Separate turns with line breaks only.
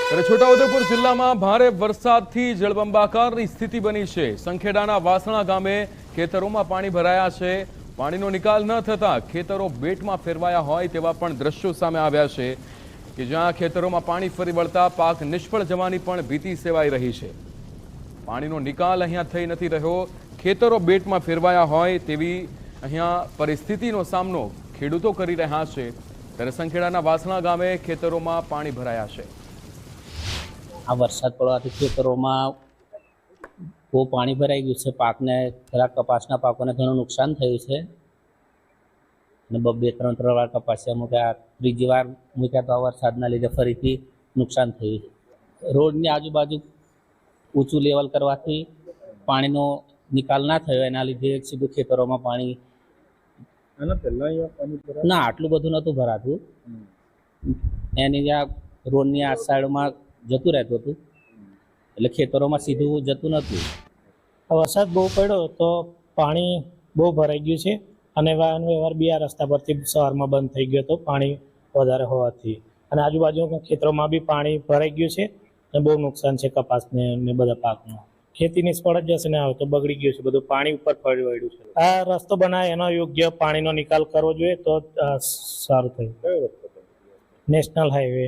ત્યારે છોટાઉદેપુર જિલ્લામાં ભારે વરસાદથી જળબંબાકારની સ્થિતિ બની છે। સંખેડાના વાસણા ગામે ખેતરોમાં પાણી ભરાયા છે। પાણીનો નિકાલ ન થતા ખેતરો બેટમાં ફેરવાયા હોય તેવા પણ દ્રશ્યો સામે આવ્યા છે કે જ્યાં ખેતરોમાં પાણી ફરી વળતા પાક નિષ્ફળ જવાની પણ ભીતિ સેવાઈ રહી છે। પાણીનો નિકાલ અહીંયા થઈ નથી રહ્યો। ખેતરો બેટમાં ફેરવાયા હોય તેવી અહીંયા પરિસ્થિતિનો સામનો ખેડૂતો કરી રહ્યા છે। ત્યારે સંખેડાના વાસણા ગામે ખેતરોમાં પાણી ભરાયા છે।
આ વરસાદ પડવાથી ખેતરોમાં બહુ પાણી ભરાઈ ગયું છે। પાકને ખરા કપાસના પાકોને ઘણું નુકસાન થયું છે અને બે ત્રણ વાર કપાસિયા મૂક્યા, ત્રીજી વાર મૂક્યા તો આ વરસાદના લીધે ફરીથી નુકસાન થયું છે। રોડની આજુબાજુ ઊંચું લેવલ કરવાથી પાણીનો નિકાલ ના થયો, એના લીધે સીધું ખેતરોમાં પાણી ના આટલું બધું નહોતું ભરાતું। એની જ્યાં રોડની આ સાઈડમાં જતું રહેતું હતું એટલે ખેતરોમાં સીધું જતું નહોતું।
વરસાદ બહુ પડ્યો તો પાણી બહુ ભરાઈ ગયું છે અને વાહન વ્યવહાર બી આ રસ્તા પરથી સવારમાં બંધ થઈ ગયો હતો પાણી વધારે હોવાથી, અને આજુબાજુના ખેતરોમાં બી પાણી ભરાઈ ગયું છે અને બહુ નુકસાન છે કપાસને ને બધા પાકમાં। ખેતી નિષ્ફળ જ જશે ને આવે તો બગડી ગયું છે બધું, પાણી ઉપર પડી વળ્યું છે। આ રસ્તો બનાવે એનો યોગ્ય પાણીનો નિકાલ કરવો જોઈએ તો સારું થયું। National highway